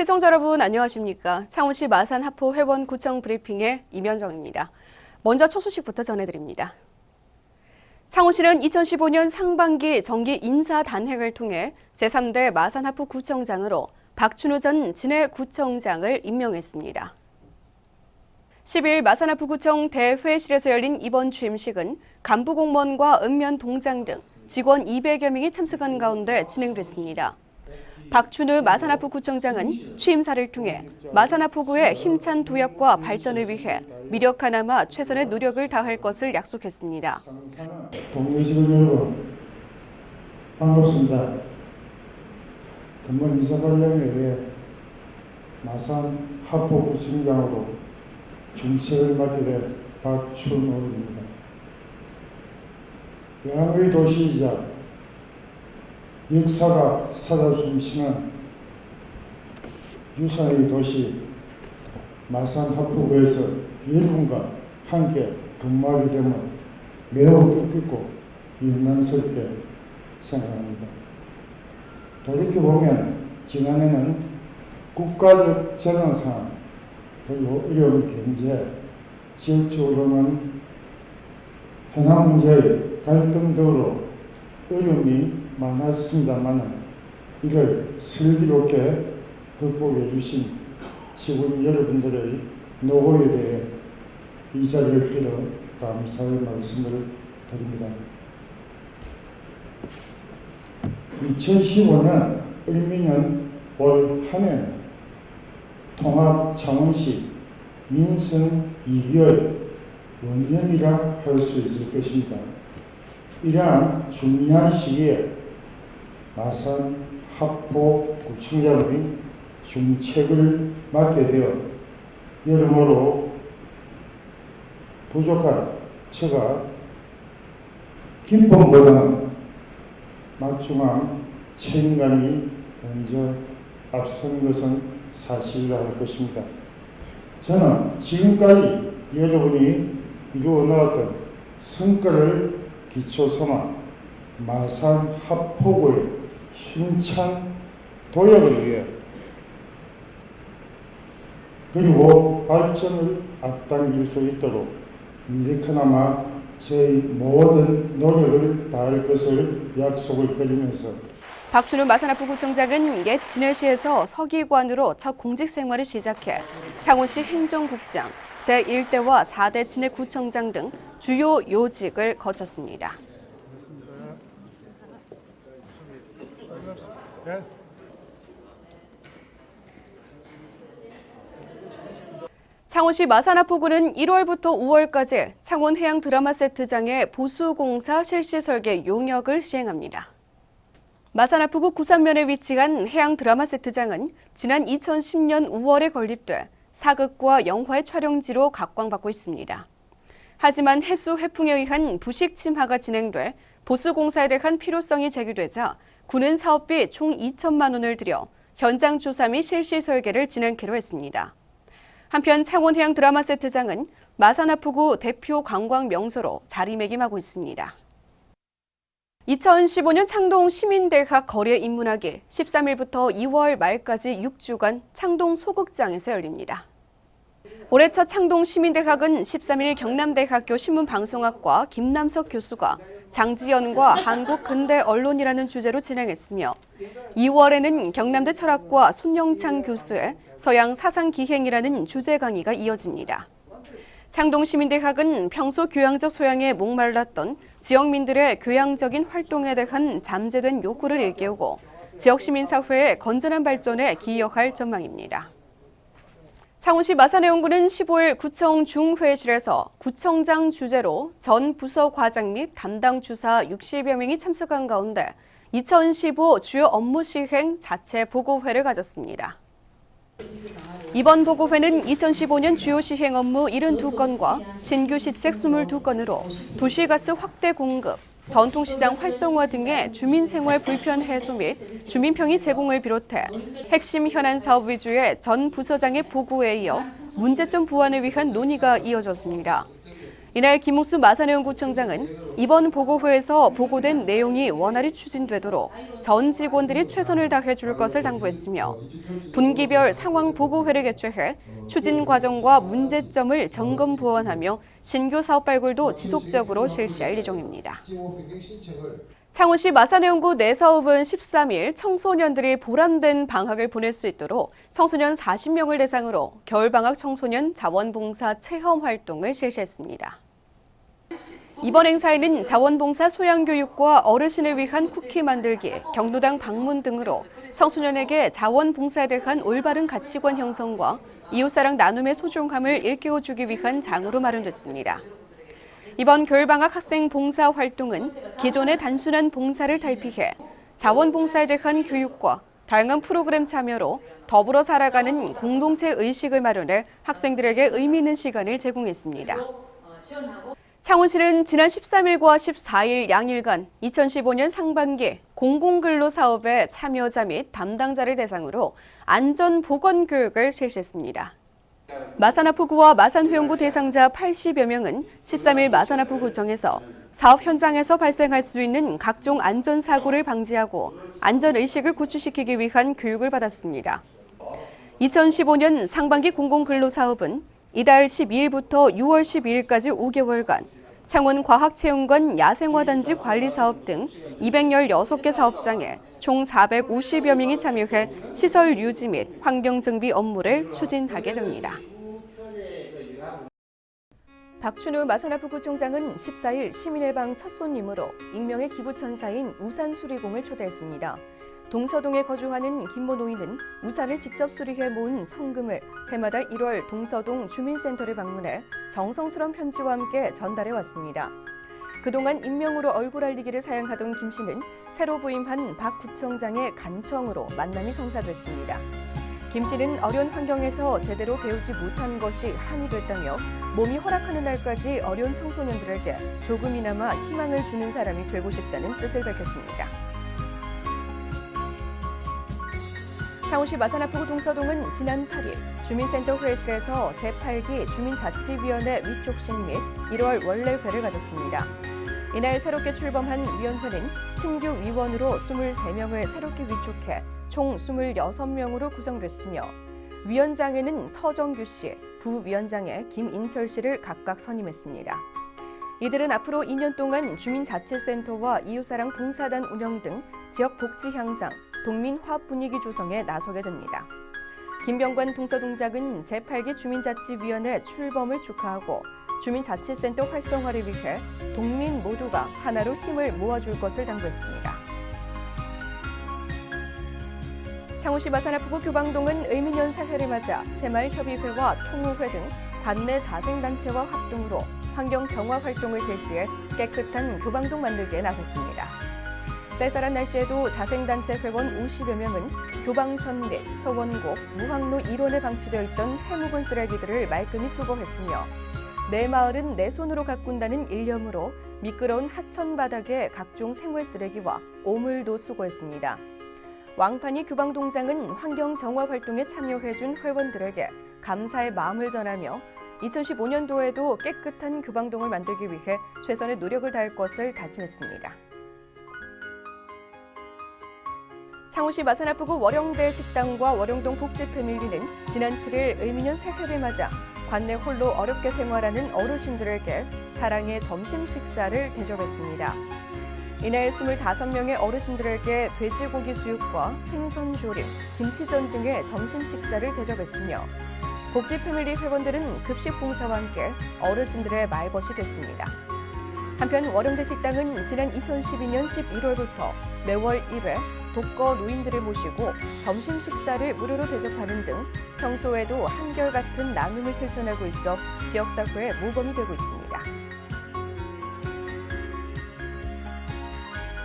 시청자 여러분 안녕하십니까. 창원시 마산하포 회원구청 브리핑의 임현정입니다. 먼저 첫 소식부터 전해드립니다. 창원시는 2015년 상반기 정기 인사단행을 통해 제3대 마산하포 구청장으로 박춘우 전 진해구청장을 임명했습니다. 10일 마산하포구청 대회실에서 열린 이번 취임식은 간부공무원과 읍면동장 등 직원 200여 명이 참석한 가운데 진행됐습니다. 박춘우 마산하포 구청장은 취임사를 통해 마산하포구의 힘찬 도약과 발전을 위해 미력 하나마 최선의 노력을 다할 것을 약속했습니다. 동료직원 여러분, 반갑습니다. 금번 인사발령에 의해 마산하포 구청장으로 중책을 맡게 된 박춘우입니다. 양의 도시이자 역사가 살아 숨쉬는 유산의 도시 마산하포구에서 여러분과 함께 근무하게 되면 매우 뜻깊고 영광스럽게 생각합니다. 돌이켜보면 지난해는 국가적 재난상황 그리고 어려운 경제, 지역적으로는 해남 문제의 갈등 등으로 어려움이 많았습니다만 이를 슬기롭게 극복해 주신 직원 여러분들의 노고에 대해 이 자리를 빌어 감사의 말씀을 드립니다. 2015년 을미년 올 한해 통합 창원시 민생 2기의 원년이라 할 수 있을 것입니다. 이러한 중요한 시기에 마산하포 구청장의 중책을 맡게 되어 여러모로 부족한 제가 기쁨보다는 막중한 책임감이 먼저 앞선 것은 사실이라 할 것입니다. 저는 지금까지 여러분이 이루어 나왔던 성과를 기초 삼아 마산하포구의 힘찬 도약을 위해 그리고 발전을 앞당길 수 있도록 미력하나마 저희 모든 노력을 다할 것을 약속을 드리면서 박춘우 마산하포 구청장은 옛 진해시에서 서기관으로 첫 공직 생활을 시작해 창원시 행정국장, 제1대와 4대 진해구청장 등 주요 요직을 거쳤습니다. 창원시 마산하포구는 1월부터 5월까지 창원 해양 드라마 세트장의 보수공사 실시 설계 용역을 시행합니다. 마산하포구 구산면에 위치한 해양 드라마 세트장은 지난 2010년 5월에 건립돼 사극과 영화의 촬영지로 각광받고 있습니다. 하지만 해수 회풍에 의한 부식 침하가 진행돼 보수공사에 대한 필요성이 제기되자 군은 사업비 총 2천만 원을 들여 현장 조사 및 실시 설계를 진행키로 했습니다. 한편 창원 해양 드라마 세트장은 마산하포구 대표 관광 명소로 자리매김하고 있습니다. 2015년 창동 시민대학 거리에 입문하기 13일부터 2월 말까지 6주간 창동 소극장에서 열립니다. 올해 첫 창동 시민대학은 13일 경남대학교 신문방송학과 김남석 교수가 장지연과 한국근대언론이라는 주제로 진행했으며 2월에는 경남대 철학과 손영창 교수의 서양 사상기행이라는 주제 강의가 이어집니다. 창동시민대학은 평소 교양적 소양에 목말랐던 지역민들의 교양적인 활동에 대한 잠재된 욕구를 일깨우고 지역시민사회의 건전한 발전에 기여할 전망입니다. 창원시 마산해운구는 15일 구청 중회의실에서 구청장 주재로 전 부서 과장 및 담당 주사 60여 명이 참석한 가운데 2015 주요 업무 시행 자체 보고회를 가졌습니다. 이번 보고회는 2015년 주요 시행 업무 72건과 신규 시책 22건으로 도시가스 확대 공급, 전통시장 활성화 등의 주민생활 불편 해소 및 주민평의 제공을 비롯해 핵심 현안 사업 위주의 전 부서장의 보고에 이어 문제점 보완을 위한 논의가 이어졌습니다. 이날 김웅수 마산해운구청장은 이번 보고회에서 보고된 내용이 원활히 추진되도록 전 직원들이 최선을 다해 줄 것을 당부했으며 분기별 상황 보고회를 개최해 추진 과정과 문제점을 점검 보완하며 신규 사업 발굴도 지속적으로 실시할 예정입니다. 창원시 마산해운구 내사업은 13일 청소년들이 보람된 방학을 보낼 수 있도록 청소년 40명을 대상으로 겨울방학 청소년 자원봉사 체험 활동을 실시했습니다. 이번 행사에는 자원봉사 소양교육과 어르신을 위한 쿠키 만들기, 경로당 방문 등으로 청소년에게 자원봉사에 대한 올바른 가치관 형성과 이웃사랑 나눔의 소중함을 일깨워주기 위한 장으로 마련됐습니다. 이번 겨울방학 학생 봉사 활동은 기존의 단순한 봉사를 탈피해 자원봉사에 대한 교육과 다양한 프로그램 참여로 더불어 살아가는 공동체 의식을 마련해 학생들에게 의미 있는 시간을 제공했습니다. 창원시는 지난 13일과 14일 양일간 2015년 상반기 공공근로 사업의 참여자 및 담당자를 대상으로 안전보건교육을 실시했습니다. 마산하프구와 마산회원구 대상자 80여 명은 13일 마산하프구청에서 사업 현장에서 발생할 수 있는 각종 안전사고를 방지하고 안전의식을 구축시키기 위한 교육을 받았습니다. 2015년 상반기 공공근로사업은 이달 12일부터 6월 12일까지 5개월간 창원과학체험관 야생화단지 관리사업 등 216개 사업장에 총 450여 명이 참여해 시설 유지 및 환경정비 업무를 추진하게 됩니다. 박춘우 마산하프구청장은 14일 시민의 방 첫 손님으로 익명의 기부천사인 우산수리공을 초대했습니다. 동서동에 거주하는 김모 노인은 우산을 직접 수리해 모은 성금을 해마다 1월 동서동 주민센터를 방문해 정성스러운 편지와 함께 전달해 왔습니다. 그동안 익명으로 얼굴 알리기를 사양하던 김 씨는 새로 부임한 박 구청장의 간청으로 만남이 성사됐습니다. 김 씨는 어려운 환경에서 제대로 배우지 못한 것이 한이 됐다며 몸이 허락하는 날까지 어려운 청소년들에게 조금이나마 희망을 주는 사람이 되고 싶다는 뜻을 밝혔습니다. 창원시 마산하프구 동서동은 지난 8일 주민센터 회의실에서 제8기 주민자치위원회 위촉식 및 1월 원래회를 가졌습니다. 이날 새롭게 출범한 위원회는 신규 위원으로 23명을 새롭게 위촉해 총 26명으로 구성됐으며 위원장에는 서정규 씨, 부위원장에 김인철 씨를 각각 선임했습니다. 이들은 앞으로 2년 동안 주민자치센터와 이웃사랑 봉사단 운영 등 지역 복지 향상, 동민 화합 분위기 조성에 나서게 됩니다. 김병관 동서동장은 제8기 주민자치위원회 출범을 축하하고 주민자치센터 활성화를 위해 동민 모두가 하나로 힘을 모아줄 것을 당부했습니다. 창원시 마산하프구 교방동은 의민연사회를 맞아 새마을협의회와 통우회 등 관내 자생단체와 합동으로 환경 정화 활동을 실시해 깨끗한 교방동 만들기에 나섰습니다. 쌀쌀한 날씨에도 자생단체 회원 50여 명은 교방천 및 서원곡, 무항로 일원에 방치되어 있던 해묵은 쓰레기들을 말끔히 수거했으며 내 마을은 내 손으로 가꾼다는 일념으로 미끄러운 하천 바닥에 각종 생활 쓰레기와 오물도 수거했습니다. 왕판이 교방동장은 환경 정화 활동에 참여해준 회원들에게 감사의 마음을 전하며 2015년도에도 깨끗한 교방동을 만들기 위해 최선의 노력을 다할 것을 다짐했습니다. 창원시 마산하프구 월영대 식당과 월영동 복지패밀리는 지난 7일 의민연 새해를 맞아 관내 홀로 어렵게 생활하는 어르신들에게 사랑의 점심 식사를 대접했습니다. 이날 25명의 어르신들에게 돼지고기 수육과 생선 조림, 김치전 등의 점심 식사를 대접했으며 복지 패밀리 회원들은 급식 봉사와 함께 어르신들의 말벗이 됐습니다. 한편 월영대 식당은 지난 2012년 11월부터 매월 1회 독거 노인들을 모시고 점심 식사를 무료로 대접하는 등 평소에도 한결같은 나눔을 실천하고 있어 지역사회의 모범이 되고 있습니다.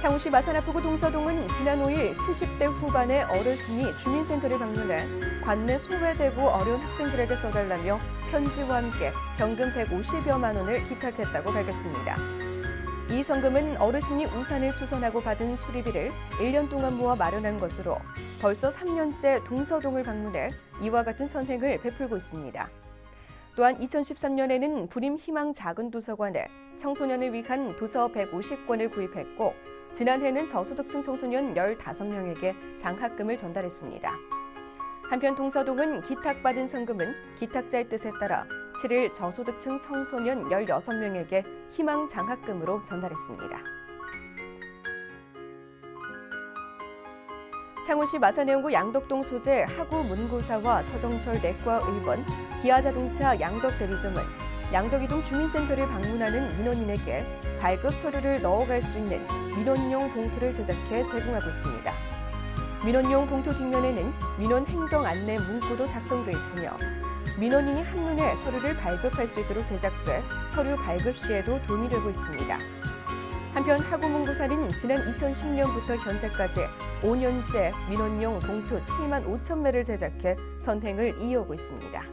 창원시 마산하프구 동서동은 지난 5일 70대 후반의 어르신이 주민센터를 방문해 관내 소외되고 어려운 학생들에게 써달라며 편지와 함께 현금 150여만 원을 기탁했다고 밝혔습니다. 이 성금은 어르신이 우산을 수선하고 받은 수리비를 1년 동안 모아 마련한 것으로 벌써 3년째 동서동을 방문해 이와 같은 선행을 베풀고 있습니다. 또한 2013년에는 불임 희망 작은 도서관에 청소년을 위한 도서 150권을 구입했고 지난해는 저소득층 청소년 15명에게 장학금을 전달했습니다. 한편 동서동은 기탁받은 성금은 기탁자의 뜻에 따라 7일 저소득층 청소년 16명에게 희망 장학금으로 전달했습니다. 창원시 마산해운구 양덕동 소재 하구 문고사와 서정철 내과의원, 기아자동차 양덕대리점은 양덕이동 주민센터를 방문하는 민원인에게 발급 서류를 넣어갈 수 있는 민원용 봉투를 제작해 제공하고 있습니다. 민원용 봉투 뒷면에는 민원 행정 안내 문구도 작성돼 있으며 민원인이 한눈에 서류를 발급할 수 있도록 제작돼 서류 발급 시에도 도움이 되고 있습니다. 한편 하구문고사는 지난 2010년부터 현재까지 5년째 민원용 봉투 7만 5천 매를 제작해 선행을 이어오고 있습니다.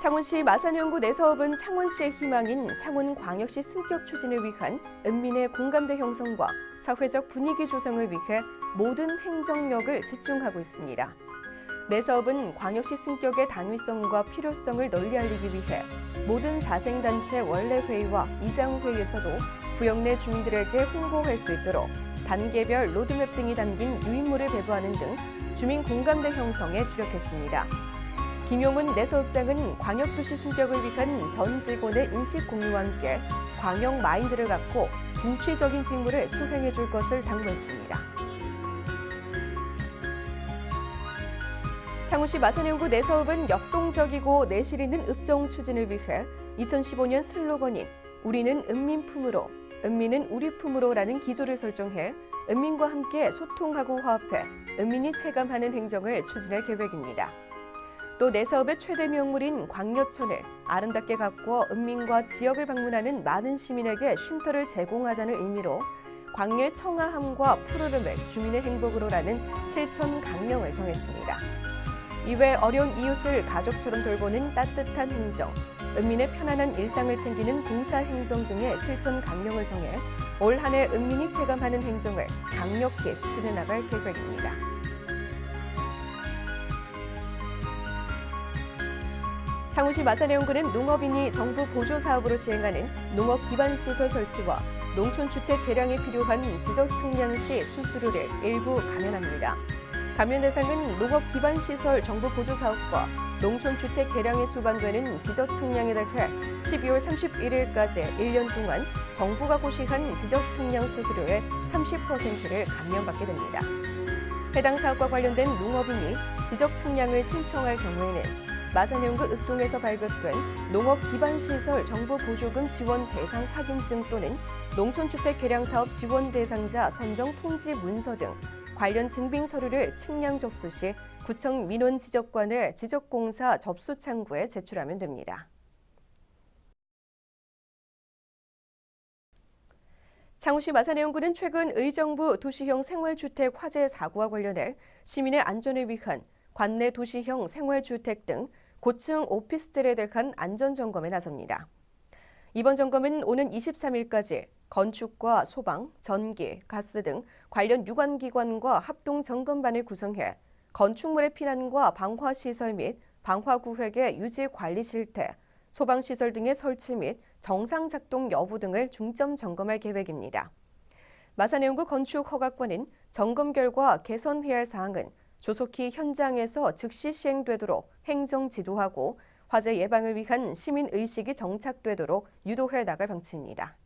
창원시 마산해운구 내사업은 창원시의 희망인 창원광역시 승격 추진을 위한 은민의 공감대 형성과 사회적 분위기 조성을 위해 모든 행정력을 집중하고 있습니다. 내사업은 광역시 승격의 당위성과 필요성을 널리 알리기 위해 모든 자생단체 원래회의와 이장회의에서도 구역 내 주민들에게 홍보할 수 있도록 단계별 로드맵 등이 담긴 유인물을 배부하는 등 주민 공감대 형성에 주력했습니다. 김용은 내사업장은 광역도시 승격을 위한 전 직원의 인식 공유와 함께 광역 마인드를 갖고 진취적인 직무를 수행해 줄 것을 당부했습니다. 창원시 마산해운구 내사업은 역동적이고 내실 있는 읍정 추진을 위해 2015년 슬로건인 우리는 은민품으로, 은민은 우리품으로라는 기조를 설정해 은민과 함께 소통하고 화합해 은민이 체감하는 행정을 추진할 계획입니다. 또 내사업의 최대 명물인 광여천을 아름답게 가꾸어 은민과 지역을 방문하는 많은 시민에게 쉼터를 제공하자는 의미로 광여의 청아함과 푸르름을 주민의 행복으로라는 실천 강령을 정했습니다. 이외 어려운 이웃을 가족처럼 돌보는 따뜻한 행정, 은민의 편안한 일상을 챙기는 봉사행정 등의 실천 강령을 정해 올 한 해 은민이 체감하는 행정을 강력히 추진해 나갈 계획입니다. 창원시 마산해운구는 농업인이 정부 보조사업으로 시행하는 농업 기반시설 설치와 농촌주택 개량에 필요한 지적측량 시 수수료를 일부 감면합니다. 감면 대상은 농업 기반시설 정부 보조사업과 농촌주택 개량에 수반되는 지적측량에 대해 12월 31일까지 1년 동안 정부가 고시한 지적측량 수수료의 30%를 감면받게 됩니다. 해당 사업과 관련된 농업인이 지적측량을 신청할 경우에는 마산해운구 읍동에서 발급된 농업기반시설 정부 보조금 지원 대상 확인증 또는 농촌주택 개량사업 지원 대상자 선정 통지 문서 등 관련 증빙 서류를 측량 접수 시 구청 민원지적관의 지적공사 접수 창구에 제출하면 됩니다. 창원시 마산해운구는 최근 의정부 도시형 생활주택 화재 사고와 관련해 시민의 안전을 위한 관내 도시형 생활주택 등 고층 오피스텔에 대한 안전점검에 나섭니다. 이번 점검은 오는 23일까지 건축과 소방, 전기, 가스 등 관련 유관기관과 합동점검반을 구성해 건축물의 피난과 방화시설 및 방화구획의 유지관리 실태, 소방시설 등의 설치 및 정상 작동 여부 등을 중점 점검할 계획입니다. 마산해운구 건축허가권은 점검 결과 개선해야 할 사항은 조속히 현장에서 즉시 시행되도록 행정 지도하고 화재 예방을 위한 시민의식이 정착되도록 유도해 나갈 방침입니다.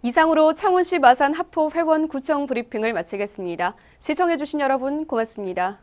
이상으로 창원시 마산 하포 회원 구청 브리핑을 마치겠습니다. 시청해주신 여러분 고맙습니다.